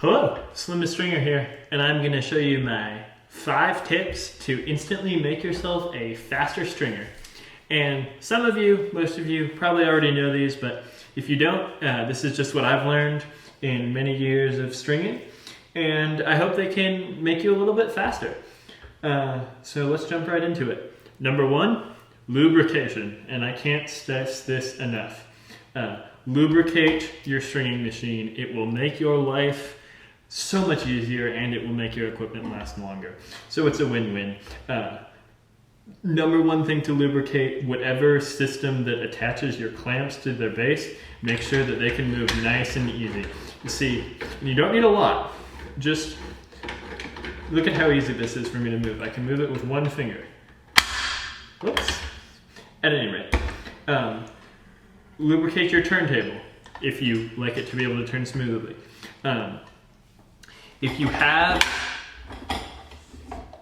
Hello, Slim the Stringer here, and I'm going to show you my 5 tips to instantly make yourself a faster stringer. And some of you, most of you, probably already know these, but if you don't, this is just what I've learned in many years of stringing, and I hope they can make you a little bit faster. So let's jump right into it. Number 1, lubrication, and I can't stress this enough. Lubricate your stringing machine. It will make your life so much easier, and it will make your equipment last longer. So it's a win-win. Number 1 thing to lubricate, whatever system that attaches your clamps to their base, make sure that they can move nice and easy. You see, you don't need a lot. Just look at how easy this is for me to move. I can move it with one finger. Whoops. At any rate, lubricate your turntable if you like it to be able to turn smoothly. If you have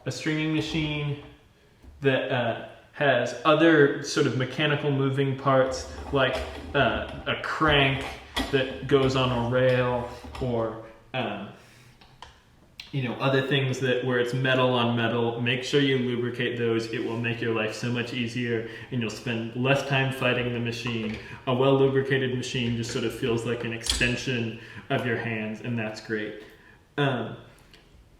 a stringing machine that has other sort of mechanical moving parts, like a crank that goes on a rail, or other things where it's metal on metal, make sure you lubricate those. It will make your life so much easier, and you'll spend less time fighting the machine. A well-lubricated machine just sort of feels like an extension of your hands, and that's great.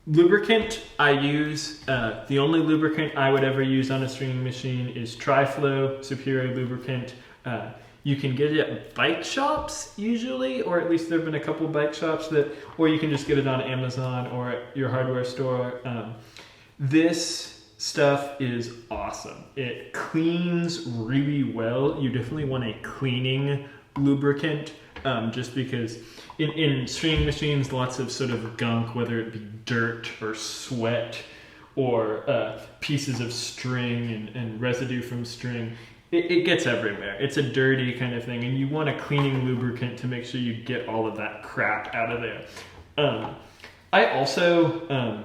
Lubricant I use, the only lubricant I would ever use on a stringing machine is Tri-Flow Superior Lubricant. You can get it at bike shops usually, or at least there have been a couple bike shops or you can just get it on Amazon or at your hardware store. This stuff is awesome. It cleans really well. You definitely want a cleaning lubricant, just because in stringing machines, lots of sort of gunk, whether it be dirt or sweat or pieces of string and residue from string, it gets everywhere. It's a dirty kind of thing, and you want a cleaning lubricant to make sure you get all of that crap out of there. I also,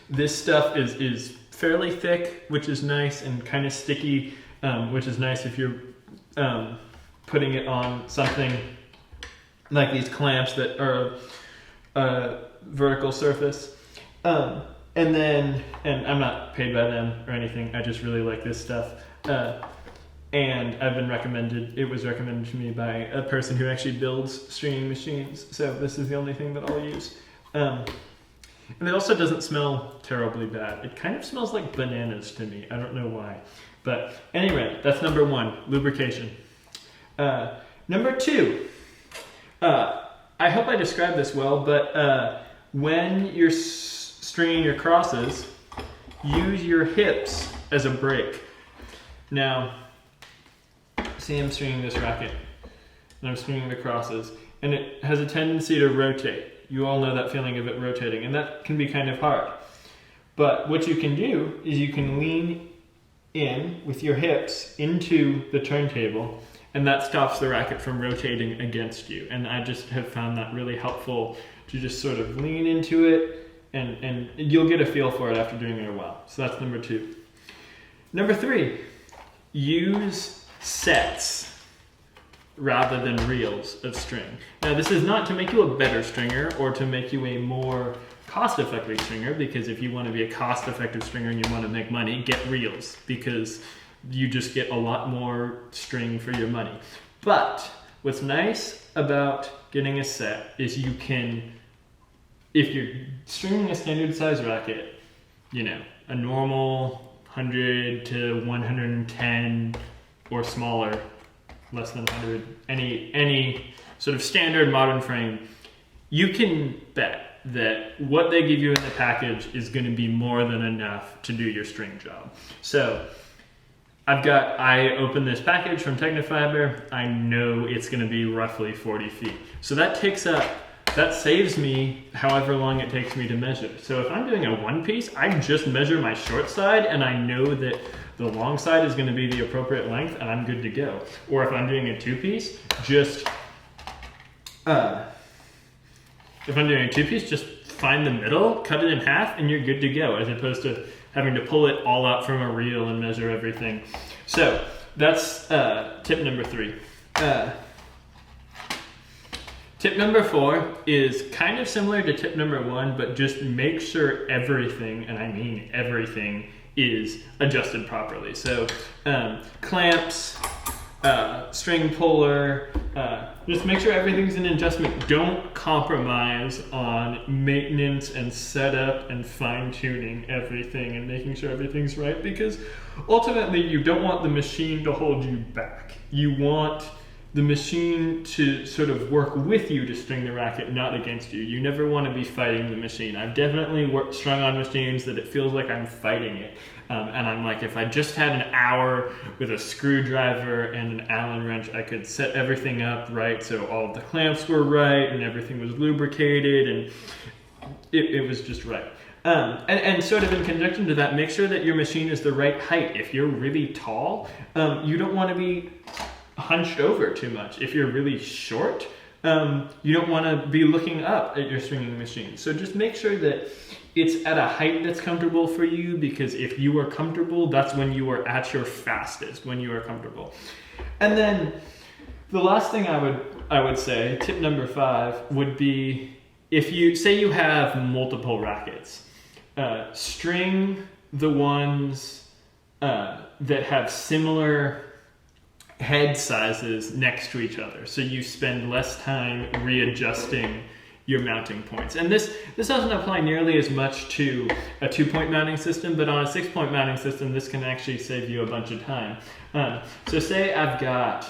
this stuff is fairly thick, which is nice, and kind of sticky, which is nice if you're putting it on something like these clamps that are a vertical surface. And I'm not paid by them or anything, I just really like this stuff. And it was recommended to me by a person who actually builds stringing machines, so this is the only thing that I'll use. And it also doesn't smell terribly bad. It kind of smells like bananas to me, I don't know why. But anyway, that's number 1, lubrication. Number 2, I hope I described this well, but when you're stringing your crosses, use your hips as a brake. Now, see, I'm stringing this racket, and I'm stringing the crosses, and it has a tendency to rotate. You all know that feeling of it rotating, and that can be kind of hard. But what you can do is you can lean in with your hips into the turntable, and that stops the racket from rotating against you. And I just have found that really helpful to just sort of lean into it, and you'll get a feel for it after doing it a while. So that's number 2. Number 3, use sets rather than reels of string. Now, this is not to make you a better stringer or to make you a more cost-effective stringer, because if you want to be a cost-effective stringer and you want to make money, get reels, because you just get a lot more string for your money. But what's nice about getting a set is you can, if you're stringing a standard size racket, a normal 100 to 110 or smaller, less than 100, any sort of standard modern frame, you can bet that what they give you in the package is going to be more than enough to do your string job. So I opened this package from Technofiber. I know it's going to be roughly 40 feet. So that saves me however long it takes me to measure. So if I'm doing a 1-piece, I just measure my short side, and I know that the long side is going to be the appropriate length, and I'm good to go. Or if I'm doing a 2-piece, just find the middle, cut it in half, and you're good to go, as opposed to having to pull it all out from a reel and measure everything. So that's tip number 3. Tip number 4 is kind of similar to tip number 1, but just make sure everything, and I mean everything, is adjusted properly. So clamps, string puller, just make sure everything's in adjustment. Don't compromise on maintenance and setup and fine-tuning everything and making sure everything's right, because ultimately you don't want the machine to hold you back. You want the machine to sort of work with you to string the racket, not against you. You never want to be fighting the machine. I've definitely strung on machines that it feels like I'm fighting it. And I'm like, if I just had an hour with a screwdriver and an Allen wrench, I could set everything up right so all of the clamps were right and everything was lubricated and it was just right. And sort of in conjunction to that, make sure that your machine is the right height. If you're really tall, you don't want to be hunched over too much. If you're really short, you don't want to be looking up at your stringing machine. So just make sure that it's at a height that's comfortable for you, because if you are comfortable, that's when you are at your fastest, when you are comfortable. And then the last thing I would say, tip number 5, would be, if you say you have multiple rackets, string the ones that have similar head sizes next to each other, so you spend less time readjusting your mounting points. And this doesn't apply nearly as much to a 2-point mounting system, but on a 6-point mounting system, this can actually save you a bunch of time. So say I've got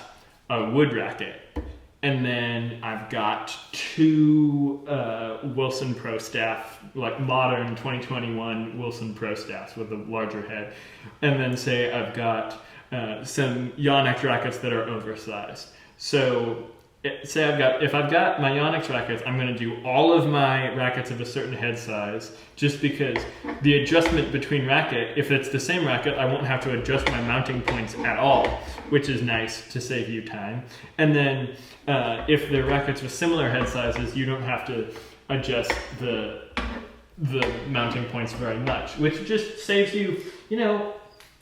a wood racket, and then I've got 2 Wilson Pro Staff, like modern 2021 Wilson Pro Staffs with a larger head, and then say I've got some Yonex rackets that are oversized. So say if I've got my Yonex rackets, I'm going to do all of my rackets of a certain head size, just because the adjustment between racket, if it's the same racket, I won't have to adjust my mounting points at all, which is nice to save you time. And then if they're rackets with similar head sizes, you don't have to adjust the mounting points very much, which just saves you,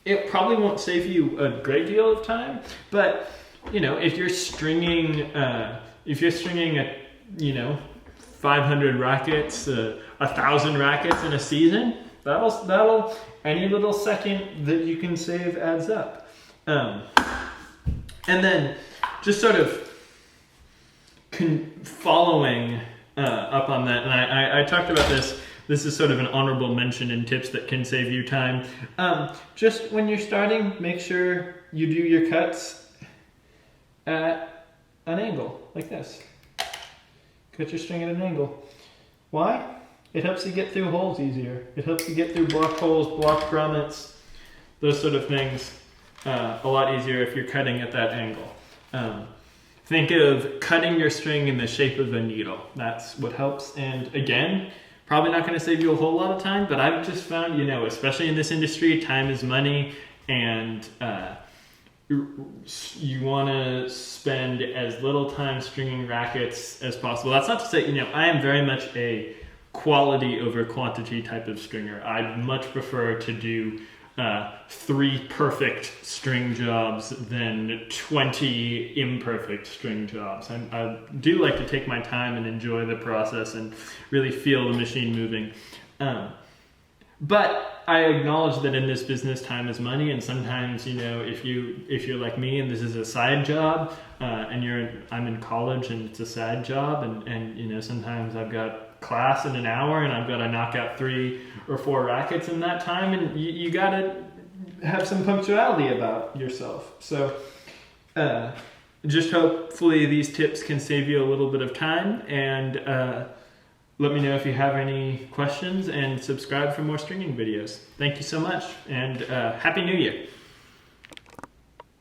it probably won't save you a great deal of time, but if you're stringing 500 rackets, 1,000 rackets in a season, that'll any little second that you can save adds up. And then just sort of following up on that, and I talked about this. This is sort of an honorable mention in tips that can save you time. Just when you're starting, make sure you do your cuts at an angle, like this. Cut your string at an angle. Why? It helps you get through holes easier. It helps you get through blocked holes, blocked grommets, those sort of things a lot easier if you're cutting at that angle. Think of cutting your string in the shape of a needle. That's what helps. And again, probably not going to save you a whole lot of time, but I've just found, especially in this industry, time is money, and you want to spend as little time stringing rackets as possible. That's not to say, I am very much a quality over quantity type of stringer. I'd much prefer to do 3 perfect string jobs than 20 imperfect string jobs. I do like to take my time and enjoy the process and really feel the machine moving. But I acknowledge that in this business, time is money, and sometimes, if you're like me and this is a side job, and I'm in college and it's a side job, and sometimes I've got class in an hour and I've got to knock out 3 or 4 rackets in that time, and you got to have some punctuality about yourself. So just hopefully these tips can save you a little bit of time, and let me know if you have any questions, and subscribe for more stringing videos. Thank you so much, and Happy New Year.